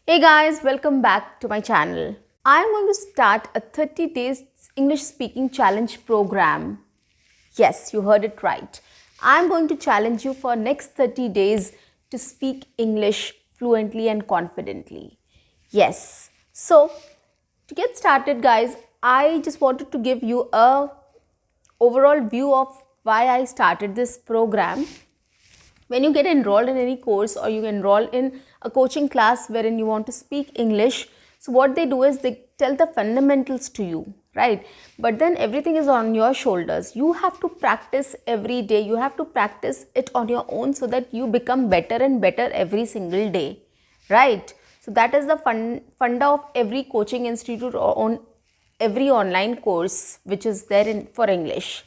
Hey guys, welcome back to my channel. I'm going to start a 30 days English speaking challenge program. Yes, you heard it right. I'm going to challenge you for next 30 days to speak English fluently and confidently. Yes. So, to get started guys, I just wanted to give you a overall view of why I started this program. When you get enrolled in any course or you enroll in a coaching class wherein you want to speak English, so what they do is they tell the fundamentals to you, right? But then everything is on your shoulders. You have to practice every day. You have to practice it on your own so that you become better and better every single day, right? So that is the funda of every coaching institute or on every online course which is there for English.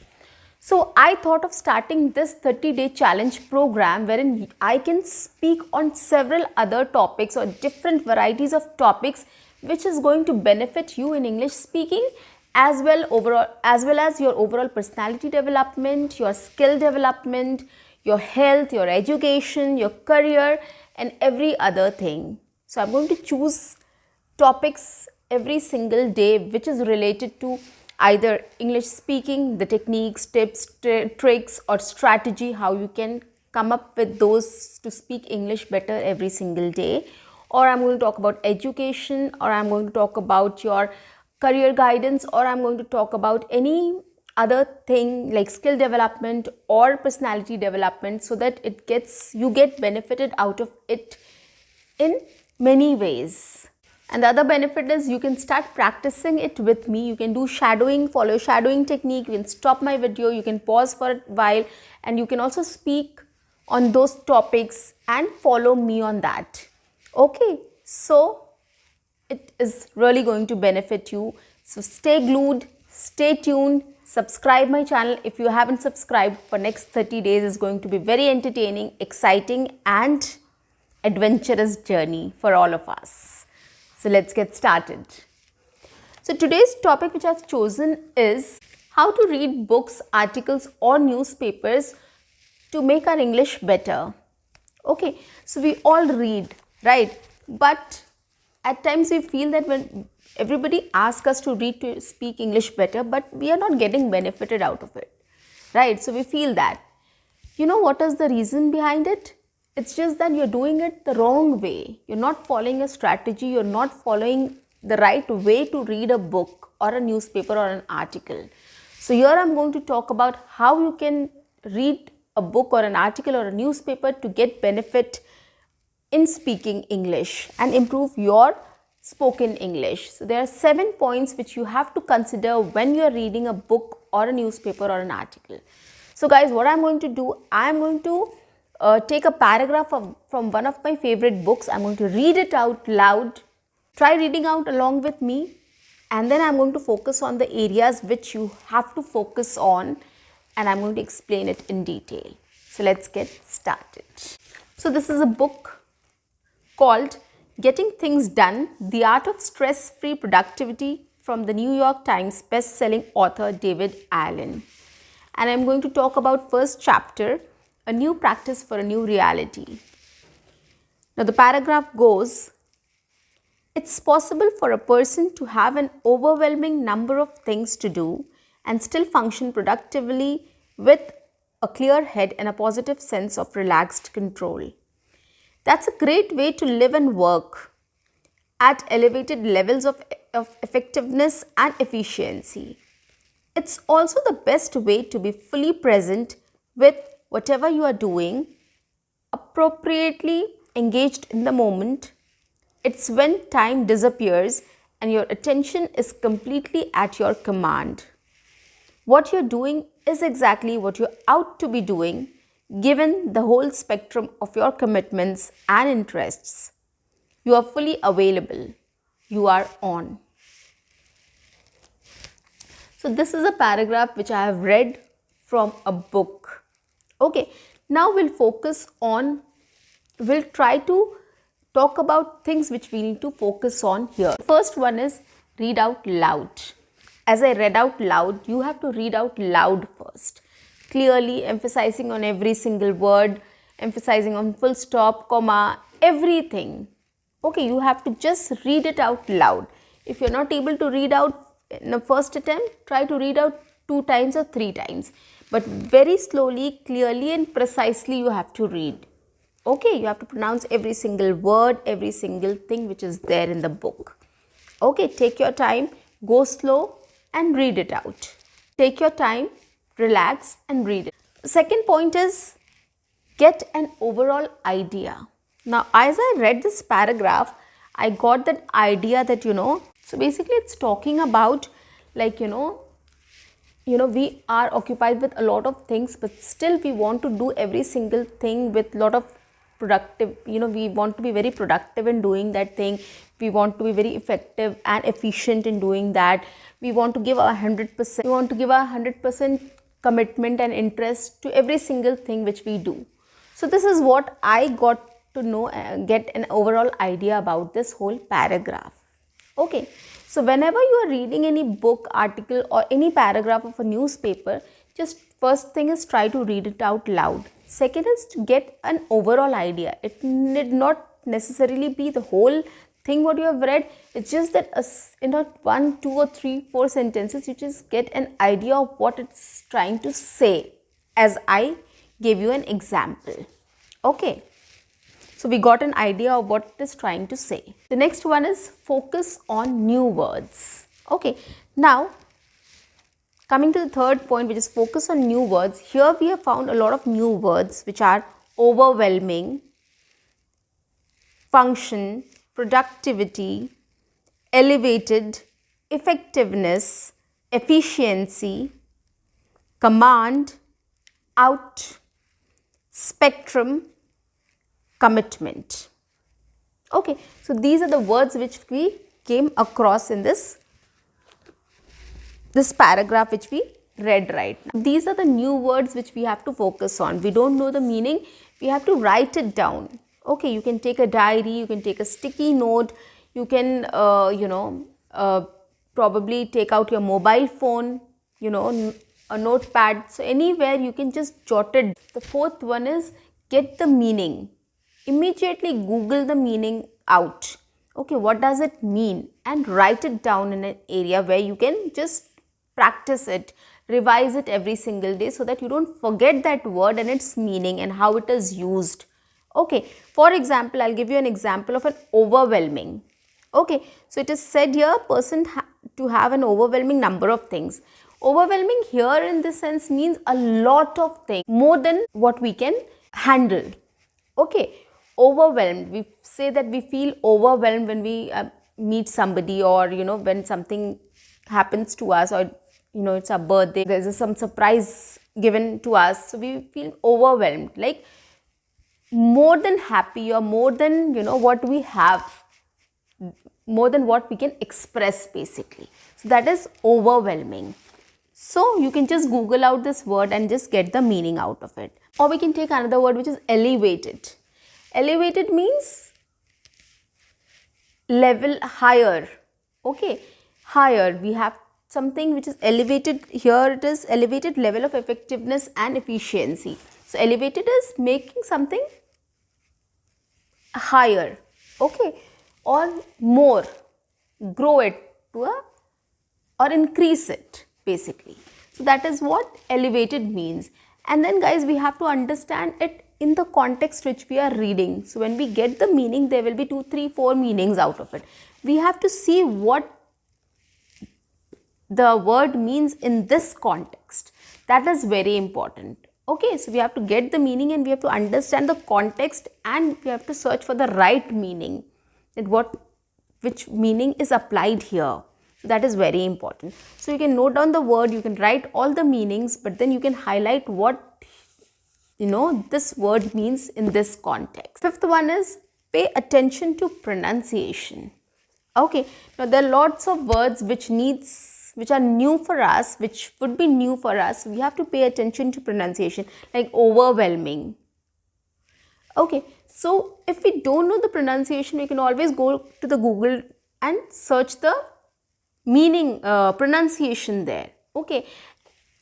So I thought of starting this 30-day challenge program wherein I can speak on several other topics or different varieties of topics which is going to benefit you in English speaking as well as your overall personality development, your skill development, your health, your education, your career and every other thing. So I'm going to choose topics every single day which is related to either English speaking, the techniques, tips, tricks or strategy, how you can come up with those to speak English better every single day. Or I'm going to talk about education, or I'm going to talk about your career guidance, or I'm going to talk about any other thing like skill development or personality development so that you get benefited out of it in many ways. And the other benefit is you can start practicing it with me. You can do shadowing, follow shadowing technique. You can stop my video, you can pause for a while, and you can also speak on those topics and follow me on that. Okay, so it is really going to benefit you. So stay glued, stay tuned, subscribe my channel if you haven't subscribed. For next 30 days is going to be very entertaining, exciting and adventurous journey for all of us. So let's get started. So today's topic which I've chosen is how to read books, articles or newspapers to make our English better. Okay, so we all read, right? But at times we feel that when everybody asks us to read to speak English better, but we are not getting benefited out of it, right? So we feel that. You know what is the reason behind it? It's just that you're doing it the wrong way. You're not following a strategy. You're not following the right way to read a book or a newspaper or an article. So here I'm going to talk about how you can read a book or an article or a newspaper to get benefit in speaking English and improve your spoken English. So there are 7 points which you have to consider when you're reading a book or a newspaper or an article. So guys, what I'm going to do, I'm going to take a paragraph from one of my favorite books. I'm going to read it out loud. Try reading out along with me, and then I'm going to focus on the areas which you have to focus on, and I'm going to explain it in detail. So let's get started. So this is a book called Getting Things Done, The Art of Stress-Free Productivity from the New York Times best-selling author David Allen. And I'm going to talk about first chapter, a new practice for a new reality. Now the paragraph goes, it's possible for a person to have an overwhelming number of things to do and still function productively with a clear head and a positive sense of relaxed control. That's a great way to live and work at elevated levels of effectiveness and efficiency. It's also the best way to be fully present with whatever you are doing, appropriately engaged in the moment. It's when time disappears and your attention is completely at your command. What you're doing is exactly what you're out to be doing, given the whole spectrum of your commitments and interests. You are fully available. You are on. So this is a paragraph which I have read from a book. Okay, now we'll try to talk about things which we need to focus on here. First one is read out loud. As I read out loud, you have to read out loud first. Clearly emphasizing on every single word, emphasizing on full stop, comma, everything. Okay, you have to just read it out loud. If you're not able to read out in the first attempt, try to read out 2 times or 3 times. But very slowly, clearly and precisely you have to read. Okay, you have to pronounce every single word, every single thing which is there in the book. Okay, take your time, go slow and read it out. Take your time, relax and read it. Second point is get an overall idea. Now, as I read this paragraph, I got that idea that, so basically it's talking about like, we are occupied with a lot of things, but still we want to do every single thing with a lot of productive, we want to be very productive in doing that thing. We want to be very effective and efficient in doing that. We want to give our 100%. We want to give our 100% commitment and interest to every single thing which we do. So this is what I got to know, get an overall idea about this whole paragraph. Okay, so whenever you are reading any book, article or any paragraph of a newspaper, just first thing is try to read it out loud. Second is to get an overall idea. It need not necessarily be the whole thing what you have read. It's just that in 1, 2 or 3, 4 sentences, you just get an idea of what it's trying to say, as I gave you an example. Okay. So we got an idea of what it is trying to say. The next one is focus on new words. Okay. Now, coming to the third point, which is focus on new words. Here we have found a lot of new words which are overwhelming, function, productivity, elevated, effectiveness, efficiency, command, out, spectrum, commitment. Okay, so these are the words which we came across in this paragraph which we read right now. These are the new words which we have to focus on. We don't know the meaning, we have to write it down. Okay, you can take a diary, you can take a sticky note, you can probably take out your mobile phone, a notepad. So anywhere you can just jot it. The fourth one is get the meaning. Immediately Google the meaning out. Okay, what does it mean? And write it down in an area where you can just practice it, revise it every single day so that you don't forget that word and its meaning and how it is used. Okay, for example, I'll give you an example of an overwhelming. Okay, so it is said here, person to have an overwhelming number of things. Overwhelming here in this sense means a lot of things, more than what we can handle. Okay, overwhelmed, we say that we feel overwhelmed when we meet somebody, or when something happens to us, or it's our birthday, there's some surprise given to us, so we feel overwhelmed, like more than happy, or more than what we have, more than what we can express basically. So that is overwhelming. So you can just Google out this word and just get the meaning out of it. Or we can take another word which is elevated. Elevated means level, higher. Okay, higher. We have something which is elevated. Here it is elevated level of effectiveness and efficiency. So elevated is making something higher. Okay, or more. Grow it to or increase it basically. So that is what elevated means. And then guys, we have to understand it in the context which we are reading. So when we get the meaning, there will be 2, 3, 4 meanings out of it. We have to see what the word means in this context. That is very important. Okay, so we have to get the meaning and we have to understand the context, and we have to search for the right meaning, that which meaning is applied here. So that is very important. So you can note down the word, you can write all the meanings, but then you can highlight what this word means in this context. Fifth one is pay attention to pronunciation. Okay, now there are lots of words which are new for us, which would be new for us. We have to pay attention to pronunciation, like overwhelming. Okay, so if we don't know the pronunciation, we can always go to the Google and search the meaning, pronunciation there. Okay,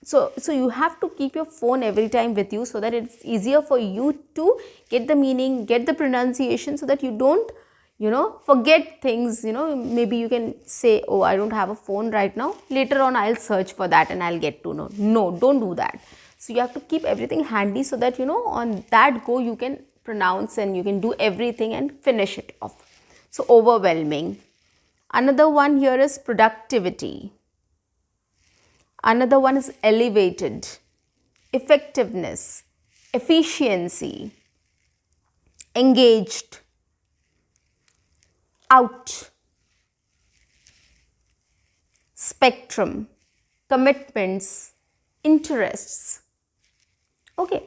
so you have to keep your phone every time with you so that it's easier for you to get the meaning, get the pronunciation, so that you don't forget things. Maybe you can say, oh, I don't have a phone right now, later on I'll search for that and I'll get to know. No, don't do that. So you have to keep everything handy so that on that go you can pronounce and you can do everything and finish it off. So overwhelming. Another one here is productivity. Another one is elevated, effectiveness, efficiency, engaged, out, spectrum, commitments, interests. Okay,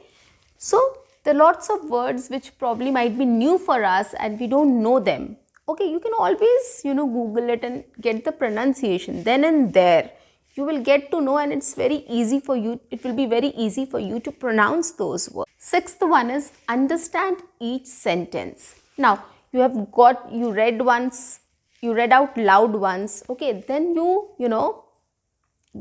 so there are lots of words which probably might be new for us and we don't know them. Okay, you can always Google it and get the pronunciation. Then and there you will get to know, and it's very easy for you. It will be very easy for you to pronounce those words. Sixth one is understand each sentence. Now you read once, you read out loud once. Okay, then you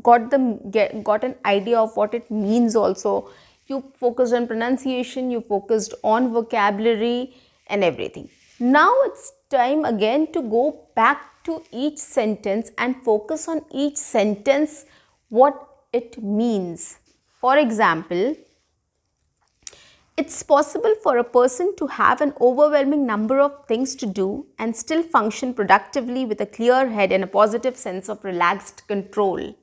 got an idea of what it means also. You focused on pronunciation, you focused on vocabulary and everything. Now it's time again to go back to each sentence and focus on each sentence, what it means. For example, it's possible for a person to have an overwhelming number of things to do and still function productively with a clear head and a positive sense of relaxed control.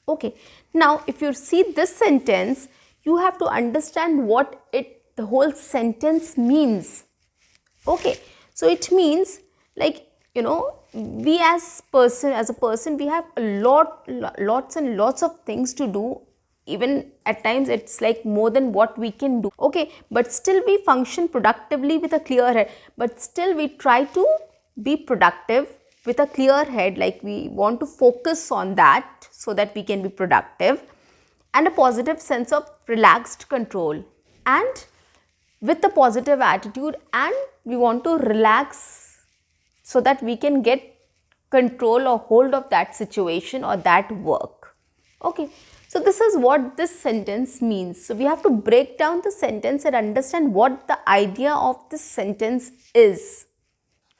Okay, now if you see this sentence, you have to understand what the whole sentence means. Okay, so it means we as a person, we have lots and lots of things to do. Even at times it's like more than what we can do. Okay, but still we function productively with a clear head. But still we try to be productive with a clear head, like we want to focus on that so that we can be productive, and a positive sense of relaxed control, and with a positive attitude, and we want to relax so that we can get control or hold of that situation or that work. Okay, so this is what this sentence means. So we have to break down the sentence and understand what the idea of this sentence is.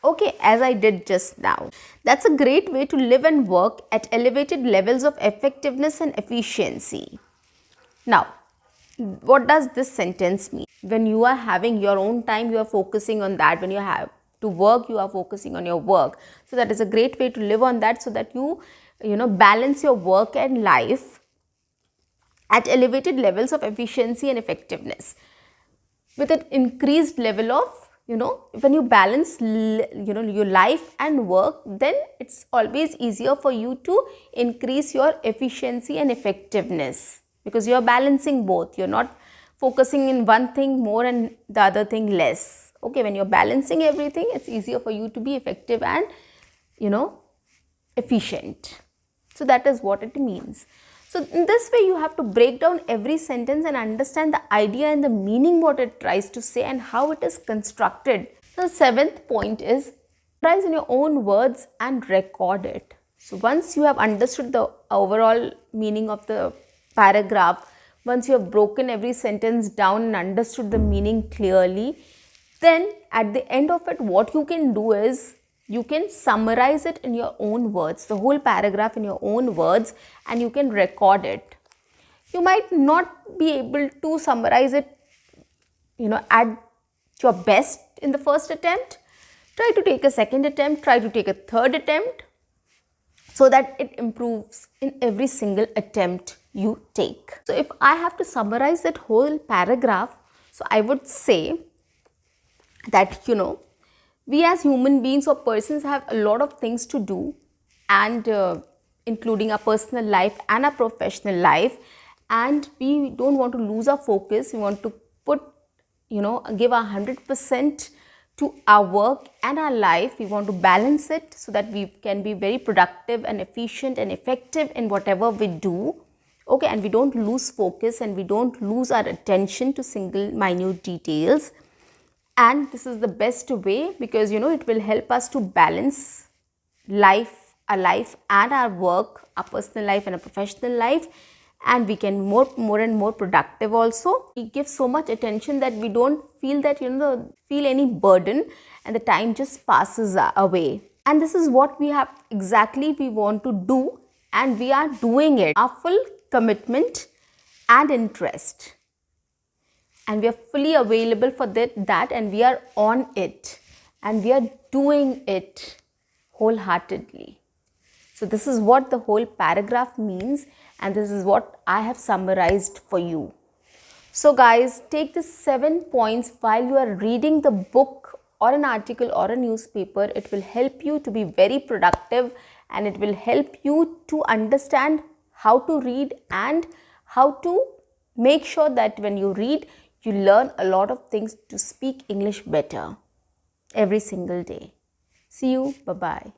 Okay, as I did just now. That's a great way to live and work at elevated levels of effectiveness and efficiency. Now, what does this sentence mean? When you are having your own time, you are focusing on that. When you have to work, you are focusing on your work. So that is a great way to live on that, so that you balance your work and life at elevated levels of efficiency and effectiveness with an increased level of when you balance your life and work, then it's always easier for you to increase your efficiency and effectiveness, because you're balancing both. You're not focusing in one thing more and the other thing less. Okay, when you're balancing everything, it's easier for you to be effective and efficient. So that is what it means. So in this way, you have to break down every sentence and understand the idea and the meaning, what it tries to say and how it is constructed. The seventh point is write in your own words and record it. So once you have understood the overall meaning of the paragraph, once you have broken every sentence down and understood the meaning clearly, then at the end of it, what you can do is you can summarize it in your own words, the whole paragraph in your own words, and you can record it. You might not be able to summarize it, at your best in the first attempt. Try to take a second attempt, try to take a third attempt, so that it improves in every single attempt you take. So if I have to summarize that whole paragraph, so I would say that, we as human beings or persons have a lot of things to do, and including our personal life and our professional life, and we don't want to lose our focus. We want to give our 100% to our work and our life. We want to balance it so that we can be very productive and efficient and effective in whatever we do. Okay, and we don't lose focus and we don't lose our attention to single minute details. And this is the best way, because it will help us to balance our life and our work, our personal life and our professional life, and we can more and more productive also. We give so much attention that we don't feel that feel any burden, and the time just passes away. And this is what we want to do, and we are doing it. Our full commitment and interest, and we are fully available for that, and we are on it, and we are doing it wholeheartedly. So this is what the whole paragraph means, and this is what I have summarized for you. So guys, take the 7 points while you are reading the book or an article or a newspaper. It will help you to be very productive, and it will help you to understand how to read and how to make sure that when you read, you learn a lot of things to speak English better every single day. See you. Bye-bye.